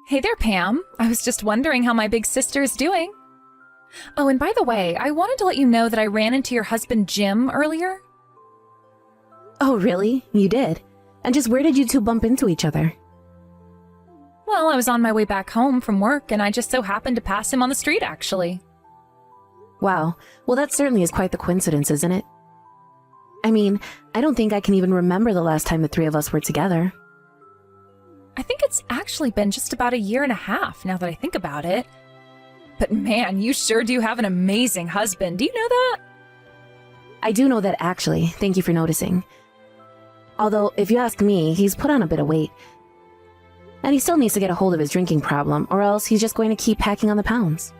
Hey there, Pam. I was just wondering how my big sister is doing. Oh, and by the way, I wanted to let you know that I ran into your husband, Jim, earlier. Oh, really? You did? And just where did you two bump into each other? Well, I was on my way back home from work, and I just so happened to pass him on the street, actually. Wow. Well, that certainly is quite the coincidence, isn't it? I mean, I don't think I can even remember the last time the three of us were together. I think it's actually been just about a year and a half, now that I think about it. But man, you sure do have an amazing husband. Do you know that? I do know that, actually. Thank you for noticing. Although, if you ask me, he's put on a bit of weight. And he still needs to get a hold of his drinking problem, or else he's just going to keep packing on the pounds.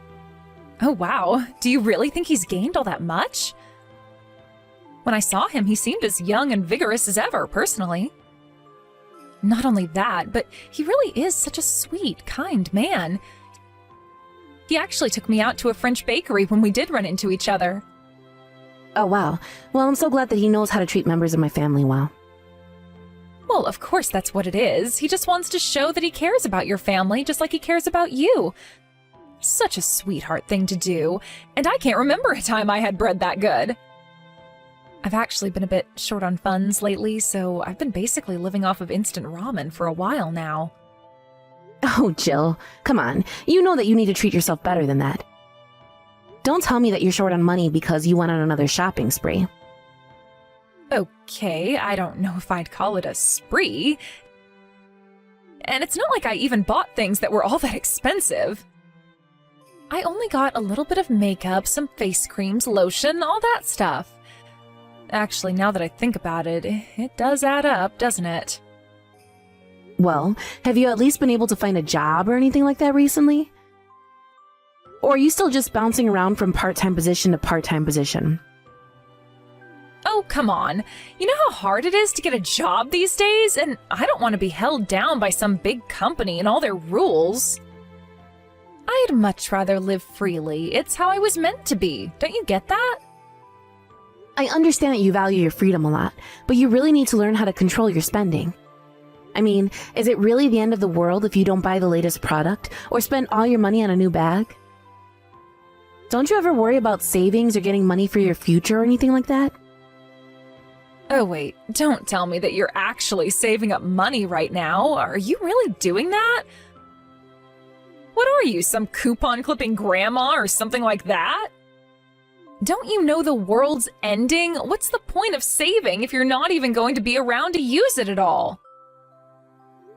Oh, wow. Do you really think he's gained all that much? When I saw him, he seemed as young and vigorous as ever, personally. Not only that, but he really is such a sweet, kind man. He actually took me out to a French bakery when we did run into each other. Oh, wow. Well, I'm so glad that he knows how to treat members of my family well. Well, of course that's what it is. He just wants to show that he cares about your family just like he cares about you. Such a sweetheart thing to do, and I can't remember a time I had bread that good. I've actually been a bit short on funds lately, so I've been basically living off of instant ramen for a while now. Oh, Jill, come on. You know that you need to treat yourself better than that. Don't tell me that you're short on money because you went on another shopping spree. Okay, I don't know if I'd call it a spree. And it's not like I even bought things that were all that expensive. I only got a little bit of makeup, some face creams, lotion, all that stuff. Actually, now that I think about it, it does add up, doesn't it? Well, have you at least been able to find a job or anything like that recently? Or are you still just bouncing around from part-time position to part-time position? Oh, come on. You know how hard it is to get a job these days? And I don't want to be held down by some big company and all their rules. I'd much rather live freely. It's how I was meant to be. Don't you get that? I understand that you value your freedom a lot, but you really need to learn how to control your spending. I mean, is it really the end of the world if you don't buy the latest product or spend all your money on a new bag? Don't you ever worry about savings or getting money for your future or anything like that? Oh wait, don't tell me that you're actually saving up money right now. Are you really doing that? What are you, some coupon clipping grandma or something like that? Don't you know the world's ending? What's the point of saving if you're not even going to be around to use it at all?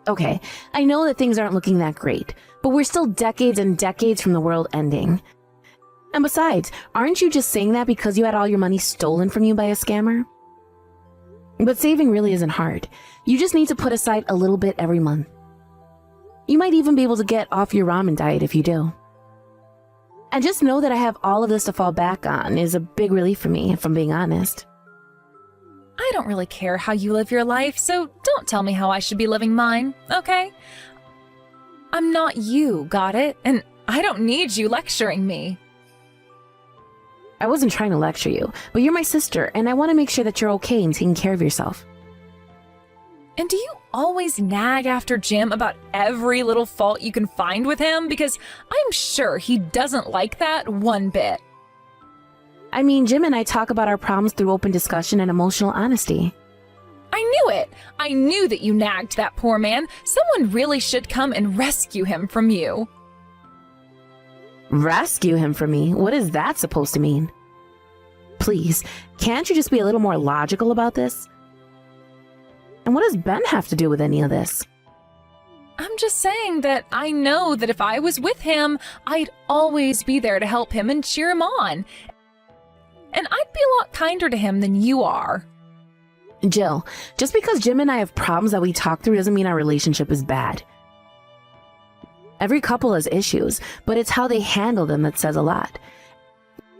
Okay, I know that things aren't looking that great, but we're still decades and decades from the world ending. And besides, aren't you just saying that because you had all your money stolen from you by a scammer? But saving really isn't hard. You just need to put aside a little bit every month. You might even be able to get off your ramen diet if you do. And just know that I have all of this to fall back on is a big relief for me, if I'm being honest. I don't really care how you live your life, so don't tell me how I should be living mine, okay? I'm not you, got it? And I don't need you lecturing me. I wasn't trying to lecture you, but you're my sister, and I want to make sure that you're okay and taking care of yourself. And do you always nag after Jim about every little fault you can find with him? Because I'm sure he doesn't like that one bit. I mean, Jim and I talk about our problems through open discussion and emotional honesty. I knew it! I knew that you nagged that poor man. Someone really should come and rescue him from you. Rescue him from me? What is that supposed to mean? Please, can't you just be a little more logical about this? And what does Ben have to do with any of this? I'm just saying that I know that if I was with him, I'd always be there to help him and cheer him on. And I'd be a lot kinder to him than you are. Jill, just because Jim and I have problems that we talk through doesn't mean our relationship is bad. Every couple has issues, but it's how they handle them that says a lot.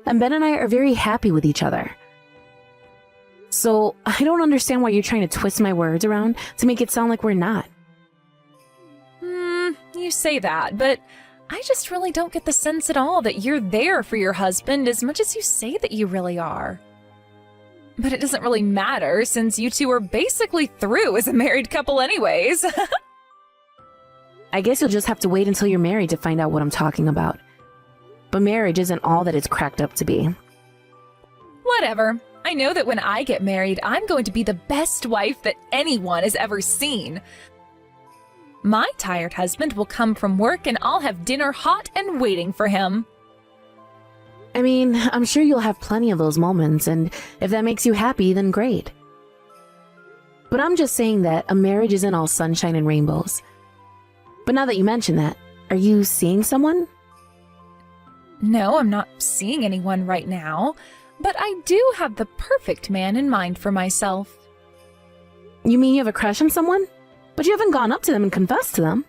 And Ben and I are very happy with each other. So I don't understand why you're trying to twist my words around to make it sound like we're not. You say that, but I just really don't get the sense at all that you're there for your husband as much as you say that you really are. But it doesn't really matter since you two are basically through as a married couple anyways. I guess you'll just have to wait until you're married to find out what I'm talking about. But marriage isn't all that it's cracked up to be. Whatever. I know that when I get married, I'm going to be the best wife that anyone has ever seen. My tired husband will come from work and I'll have dinner hot and waiting for him. I mean, I'm sure you'll have plenty of those moments, and if that makes you happy, then great. But I'm just saying that a marriage isn't all sunshine and rainbows. But now that you mention that, are you seeing someone? No, I'm not seeing anyone right now, but I do have the perfect man in mind for myself. You mean you have a crush on someone? But you haven't gone up to them and confessed to them.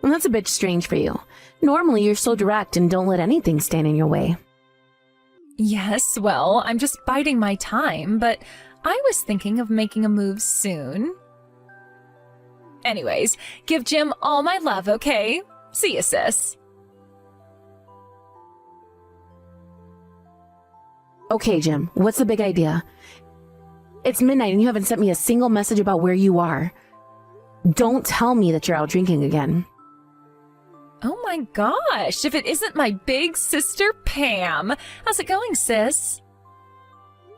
Well, that's a bit strange for you. Normally, you're so direct and don't let anything stand in your way. Yes, well, I'm just biding my time, but I was thinking of making a move soon. Anyways, give Jim all my love, okay? See ya, sis. Okay, Jim, what's the big idea? It's midnight and you haven't sent me a single message about where you are. Don't tell me that you're out drinking again. Oh my gosh, if it isn't my big sister, Pam. How's it going, sis?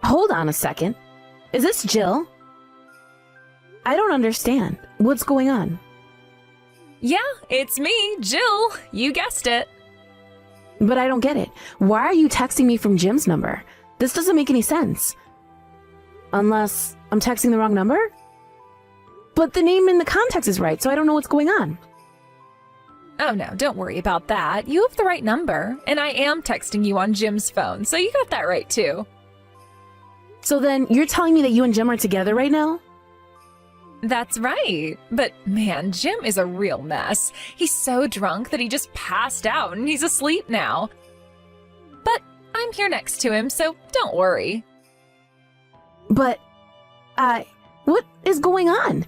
Hold on a second. Is this Jill? I don't understand. What's going on? Yeah, it's me, Jill. You guessed it. But I don't get it. Why are you texting me from Jim's number? This doesn't make any sense. Unless I'm texting the wrong number? But the name in the context is right, so I don't know what's going on. Oh no, don't worry about that. You have the right number, and I am texting you on Jim's phone, so you got that right too. So then, you're telling me that you and Jim are together right now? That's right. But man, Jim is a real mess. He's so drunk that he just passed out and he's asleep now. But I'm here next to him, so don't worry. But, what is going on?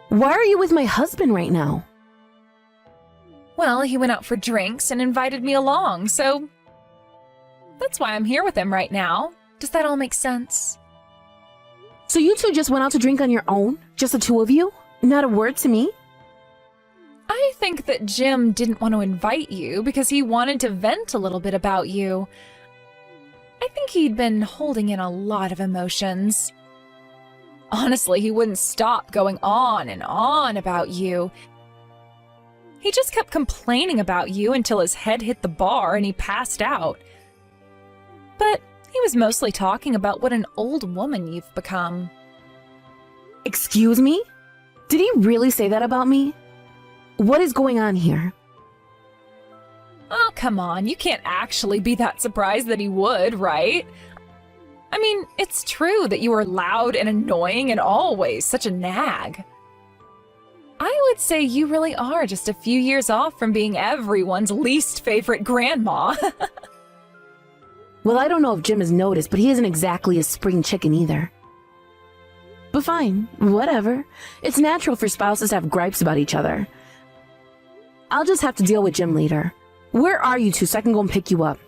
Why are you with my husband right now? Well, he went out for drinks and invited me along, so that's why I'm here with him right now. Does that all make sense? So you two just went out to drink on your own? Just the two of you? Not a word to me? I think that Jim didn't want to invite you because he wanted to vent a little bit about you. I think he'd been holding in a lot of emotions. Honestly, he wouldn't stop going on and on about you. He just kept complaining about you until his head hit the bar and he passed out. But he was mostly talking about what an old woman you've become. Excuse me? Did he really say that about me? What is going on here? Oh, come on, you can't actually be that surprised that he would, right? I mean, it's true that you are loud and annoying and always such a nag. I would say you really are just a few years off from being everyone's least favorite grandma. Well, I don't know if Jim has noticed, but he isn't exactly a spring chicken either. But fine, whatever. It's natural for spouses to have gripes about each other. I'll just have to deal with Jim later. Where are you two so I can go and pick you up?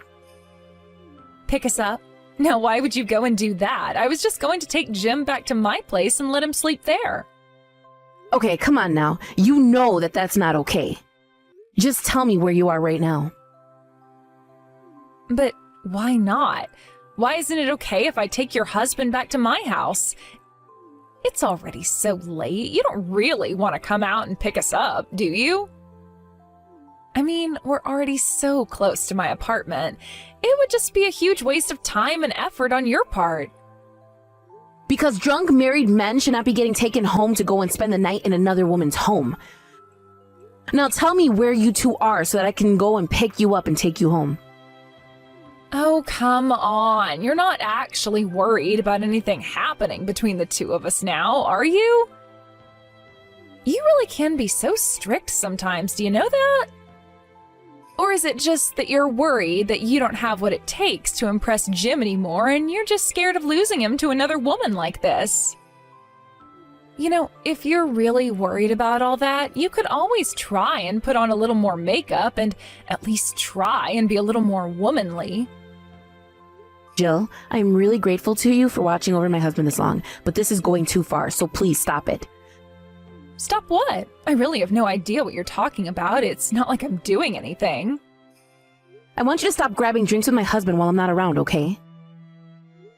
Pick us up? Now, why would you go and do that? I was just going to take Jim back to my place and let him sleep there. Okay, come on now. You know that that's not okay. Just tell me where you are right now. But why not? Why isn't it okay if I take your husband back to my house? It's already so late. You don't really want to come out and pick us up, do you? I mean, we're already so close to my apartment. It would just be a huge waste of time and effort on your part. Because drunk married men should not be getting taken home to go and spend the night in another woman's home. Now tell me where you two are so that I can go and pick you up and take you home. Oh, come on. You're not actually worried about anything happening between the two of us now, are you? You really can be so strict sometimes, do you know that? Or is it just that you're worried that you don't have what it takes to impress Jim anymore and you're just scared of losing him to another woman like this? You know, if you're really worried about all that, you could always try and put on a little more makeup and at least try and be a little more womanly. Jill, I'm really grateful to you for watching over my husband this long, but this is going too far, so please stop it. Stop what? I really have no idea what you're talking about. It's not like I'm doing anything. I want you to stop grabbing drinks with my husband while I'm not around, okay?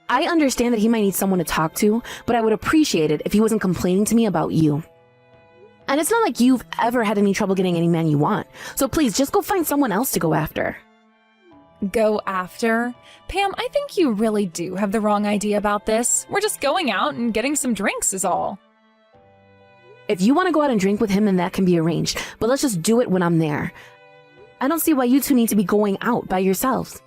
I understand that he might need someone to talk to, but I would appreciate it if he wasn't complaining to me about you. And it's not like you've ever had any trouble getting any man you want, so please just go find someone else to go after. Go after? Pam, I think you really do have the wrong idea about this. We're just going out and getting some drinks is all. If you want to go out and drink with him, then that can be arranged, but let's just do it when I'm there. I don't see why you two need to be going out by yourselves.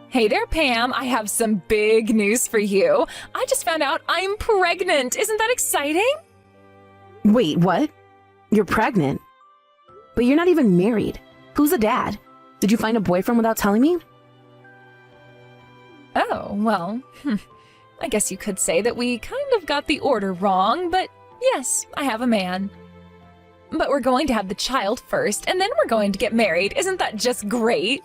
Hey there, Pam. I have some big news for you. I just found out I'm pregnant. Isn't that exciting? Wait, what? You're pregnant? But you're not even married. Who's the dad? Did you find a boyfriend without telling me? Oh, well, I guess you could say that we kind of got the order wrong, but yes, I have a man. But we're going to have the child first, and then we're going to get married. Isn't that just great?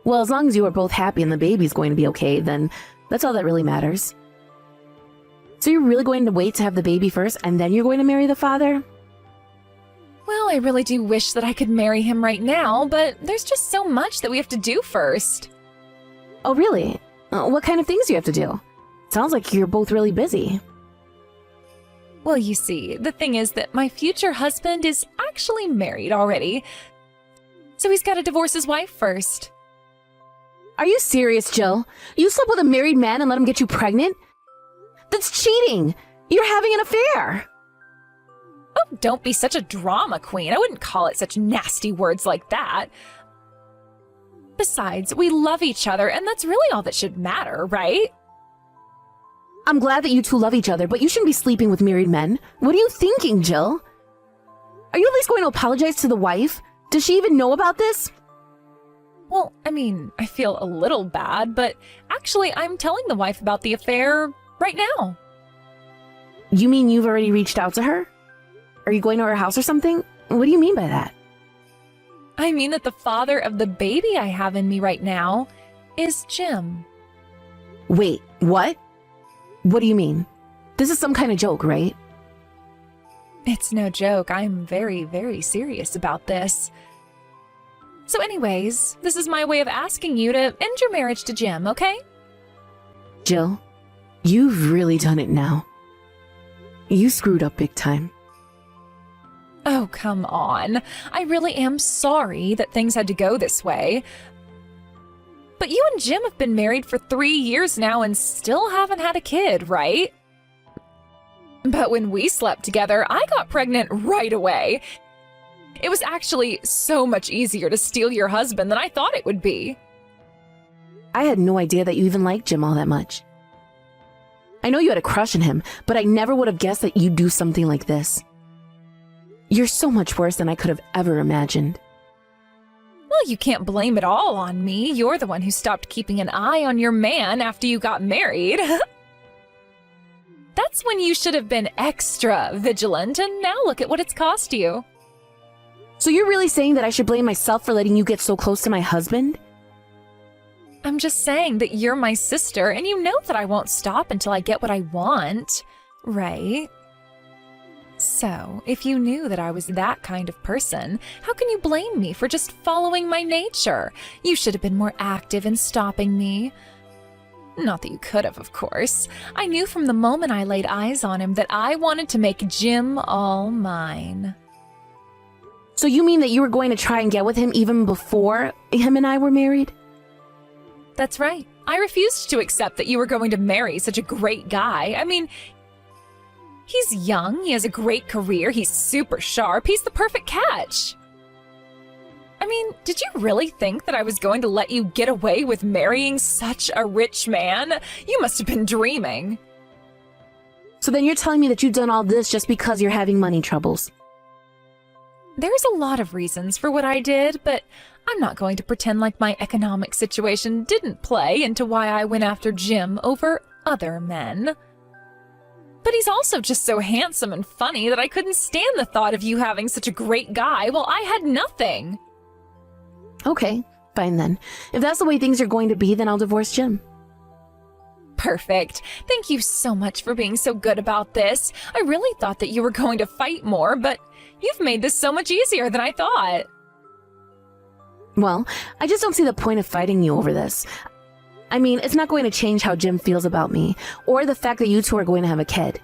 Well, as long as you are both happy and the baby's going to be okay, then that's all that really matters. So you're really going to wait to have the baby first, and then you're going to marry the father? Well, I really do wish that I could marry him right now, but there's just so much that we have to do first. Oh, really? What kind of things do you have to do? Sounds like you're both really busy. Well, you see, the thing is that my future husband is actually married already, so he's got to divorce his wife first. Are you serious, Jill? You slept with a married man and let him get you pregnant? That's cheating! You're having an affair! Oh, don't be such a drama queen. I wouldn't call it such nasty words like that. Besides, we love each other, and that's really all that should matter, right? I'm glad that you two love each other, but you shouldn't be sleeping with married men. What are you thinking, Jill? Are you at least going to apologize to the wife? Does she even know about this? Well, I mean, I feel a little bad, but actually I'm telling the wife about the affair right now. You mean you've already reached out to her? Are you going to her house or something? What do you mean by that? I mean that the father of the baby I have in me right now is Jim. Wait, what? What do you mean? This is some kind of joke, right? It's no joke. I'm very, very serious about this. So anyways, this is my way of asking you to end your marriage to Jim, okay? Jill, you've really done it now. You screwed up big time. Oh, come on. I really am sorry that things had to go this way. But you and Jim have been married for 3 years now and still haven't had a kid, right? But when we slept together, I got pregnant right away. It was actually so much easier to steal your husband than I thought it would be. I had no idea that you even liked Jim all that much. I know you had a crush on him, but I never would have guessed that you'd do something like this. You're so much worse than I could have ever imagined. Well, you can't blame it all on me. You're the one who stopped keeping an eye on your man after you got married. That's when you should have been extra vigilant, and now look at what it's cost you. So you're really saying that I should blame myself for letting you get so close to my husband? I'm just saying that you're my sister, and you know that I won't stop until I get what I want, right? So, if you knew that I was that kind of person, how can you blame me for just following my nature? You should have been more active in stopping me. Not that you could have, of course. I knew from the moment I laid eyes on him that I wanted to make Jim all mine. So you mean that you were going to try and get with him even before him and I were married? That's right. I refused to accept that you were going to marry such a great guy. I mean, he's young, he has a great career, he's super sharp, he's the perfect catch. I mean, did you really think that I was going to let you get away with marrying such a rich man? You must have been dreaming. So then you're telling me that you've done all this just because you're having money troubles? There's a lot of reasons for what I did, but I'm not going to pretend like my economic situation didn't play into why I went after Jim over other men. But he's also just so handsome and funny that I couldn't stand the thought of you having such a great guy while I had nothing. Okay, fine then. If that's the way things are going to be, then I'll divorce Jim. Perfect. Thank you so much for being so good about this. I really thought that you were going to fight more, but you've made this so much easier than I thought. Well, I just don't see the point of fighting you over this. I mean, it's not going to change how Jim feels about me, or the fact that you two are going to have a kid.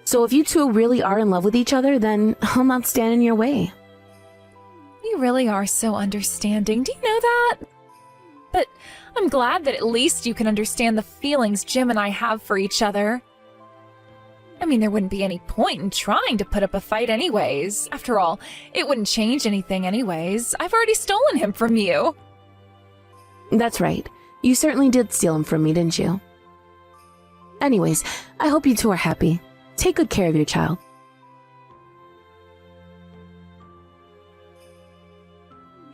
So if you two really are in love with each other, then I'll not stand in your way. You really are so understanding. Do you know that? But I'm glad that at least you can understand the feelings Jim and I have for each other. I mean, there wouldn't be any point in trying to put up a fight anyways. After all, it wouldn't change anything anyways. I've already stolen him from you. That's right. You certainly did steal him from me, didn't you? Anyways, I hope you two are happy. Take good care of your child.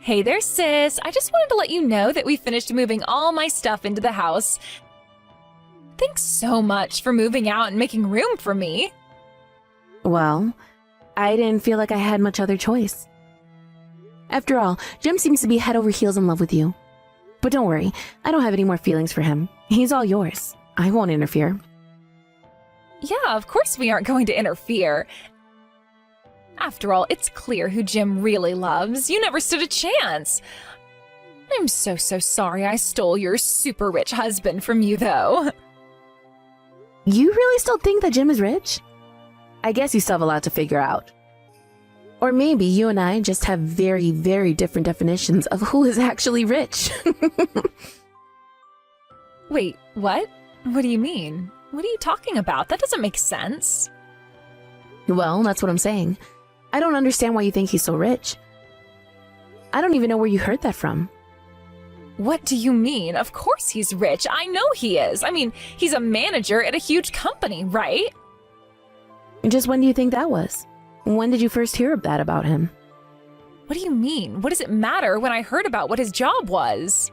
Hey there, sis. I just wanted to let you know that we finished moving all my stuff into the house. Thanks so much for moving out and making room for me. Well, I didn't feel like I had much other choice. After all, Jim seems to be head over heels in love with you. But don't worry, I don't have any more feelings for him. He's all yours. I won't interfere. Yeah, of course we aren't going to interfere. After all, it's clear who Jim really loves. You never stood a chance. I'm so sorry I stole your super rich husband from you, though. You really still think that Jim is rich? I guess you still have a lot to figure out. Or maybe you and I just have very, very different definitions of who is actually rich. Wait, what? What do you mean? What are you talking about? That doesn't make sense. Well, that's what I'm saying. I don't understand why you think he's so rich. I don't even know where you heard that from. What do you mean? Of course he's rich. I know he is. I mean, he's a manager at a huge company, right? Just when do you think that was? When did you first hear that about him? What do you mean? What does it matter when I heard about what his job was?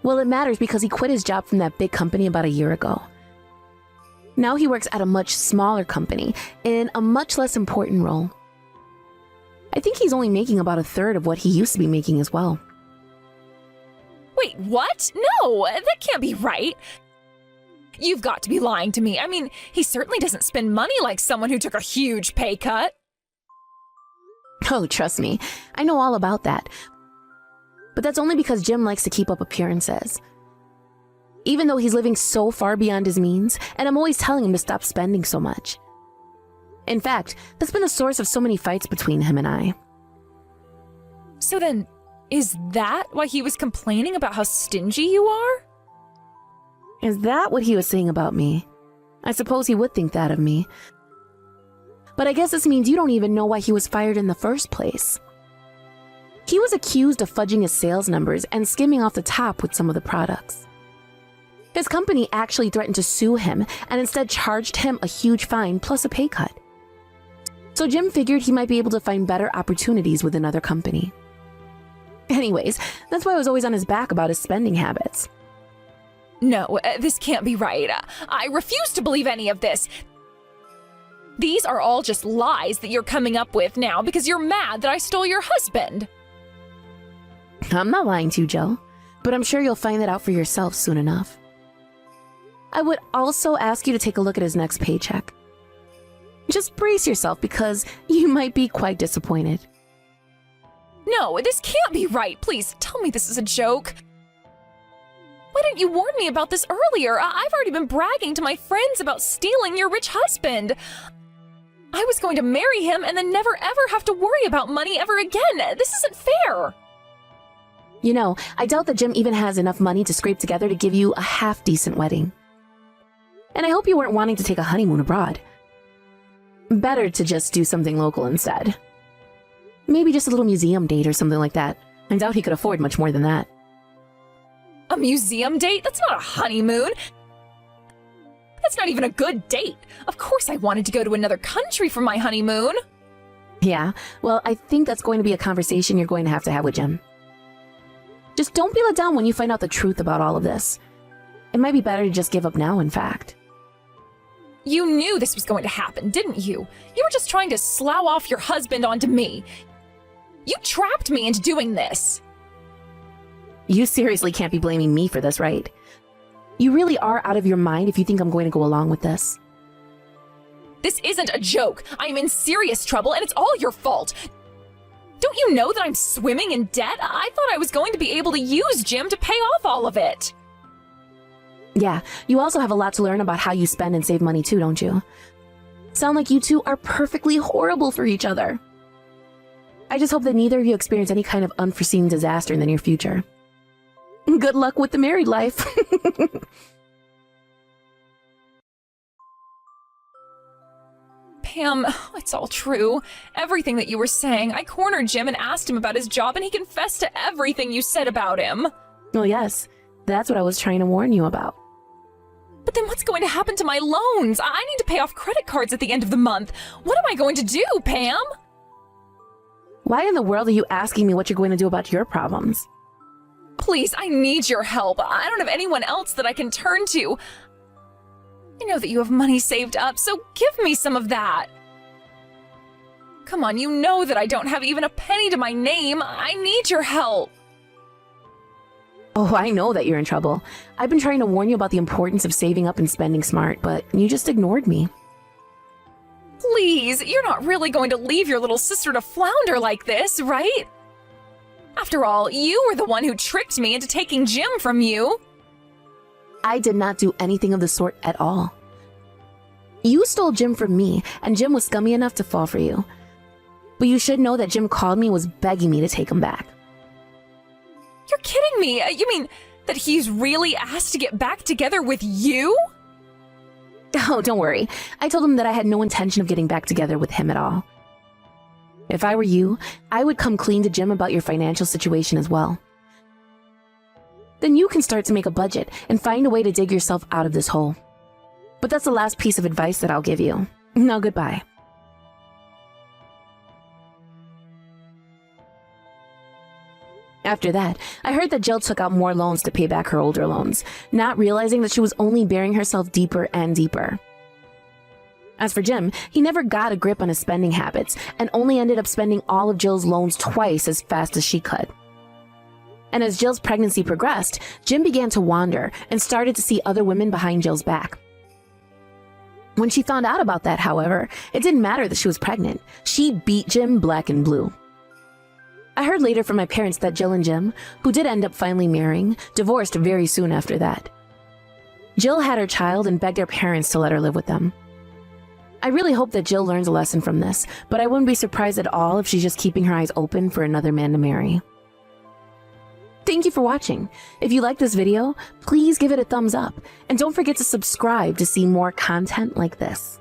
Well, it matters because he quit his job from that big company about a year ago. Now he works at a much smaller company in a much less important role. I think he's only making about 1/3 of what he used to be making as well. Wait, what? No, that can't be right. You've got to be lying to me. I mean, he certainly doesn't spend money like someone who took a huge pay cut. Oh, trust me, I know all about that. But that's only because Jim likes to keep up appearances. Even though he's living so far beyond his means, and I'm always telling him to stop spending so much. In fact, that's been a source of so many fights between him and I. So then, is that why he was complaining about how stingy you are? Is that what he was saying about me? I suppose he would think that of me. But I guess this means you don't even know why he was fired in the first place. He was accused of fudging his sales numbers and skimming off the top with some of the products. His company actually threatened to sue him and instead charged him a huge fine plus a pay cut. So Jim figured he might be able to find better opportunities with another company. Anyways, that's why I was always on his back about his spending habits. No, this can't be right. I refuse to believe any of this. These are all just lies that you're coming up with now because you're mad that I stole your husband. I'm not lying to you, Jill, but I'm sure you'll find that out for yourself soon enough. I would also ask you to take a look at his next paycheck. Just brace yourself because you might be quite disappointed. No, this can't be right. Please tell me this is a joke. Why didn't you warn me about this earlier? I've already been bragging to my friends about stealing your rich husband. I was going to marry him and then never ever have to worry about money ever again. This isn't fair. You know, I doubt that Jim even has enough money to scrape together to give you a half-decent wedding. And I hope you weren't wanting to take a honeymoon abroad. Better to just do something local instead. Maybe just a little museum date or something like that. I doubt he could afford much more than that. A museum date? That's not a honeymoon. That's not even a good date. Of course I wanted to go to another country for my honeymoon. Yeah, well, I think that's going to be a conversation you're going to have with Jim. Just don't be let down when you find out the truth about all of this. It might be better to just give up now, in fact. You knew this was going to happen, didn't you? You were just trying to slough off your husband onto me. You trapped me into doing this. You seriously can't be blaming me for this, right? You really are out of your mind if you think I'm going to go along with this. This isn't a joke. I am in serious trouble, and it's all your fault. Don't you know that I'm swimming in debt? I thought I was going to be able to use Jim to pay off all of it. Yeah, you also have a lot to learn about how you spend and save money too, don't you? Sound like you two are perfectly horrible for each other. I just hope that neither of you experience any kind of unforeseen disaster in the near future. Good luck with the married life. Pam, it's all true. Everything that you were saying. I cornered Jim and asked him about his job, and he confessed to everything you said about him. Well, yes, that's what I was trying to warn you about. But then what's going to happen to my loans? I need to pay off credit cards at the end of the month. What am I going to do, Pam? Why in the world are you asking me what you're going to do about your problems? Please, I need your help. I don't have anyone else that I can turn to. I know that you have money saved up, so give me some of that. Come on, you know that I don't have even a penny to my name. I need your help. Oh, I know that you're in trouble. I've been trying to warn you about the importance of saving up and spending smart, but you just ignored me. Please, you're not really going to leave your little sister to flounder like this, right? After all, you were the one who tricked me into taking Jim from you. I did not do anything of the sort at all. You stole Jim from me, and Jim was scummy enough to fall for you. But you should know that Jim called me and was begging me to take him back. You're kidding me. You mean that he's really asked to get back together with you? Oh, don't worry. I told him that I had no intention of getting back together with him at all. If I were you, I would come clean to Jim about your financial situation as well. Then you can start to make a budget and find a way to dig yourself out of this hole. But that's the last piece of advice that I'll give you. Now, goodbye. After that, I heard that Jill took out more loans to pay back her older loans, not realizing that she was only burying herself deeper and deeper. As for Jim, he never got a grip on his spending habits and only ended up spending all of Jill's loans twice as fast as she could. And as Jill's pregnancy progressed, Jim began to wander and started to see other women behind Jill's back. When she found out about that, however, it didn't matter that she was pregnant. She beat Jim black and blue. I heard later from my parents that Jill and Jim, who did end up finally marrying, divorced very soon after that. Jill had her child and begged her parents to let her live with them. I really hope that Jill learns a lesson from this, but I wouldn't be surprised at all if she's just keeping her eyes open for another man to marry. Thank you for watching. If you liked this video, please give it a thumbs up, and don't forget to subscribe to see more content like this.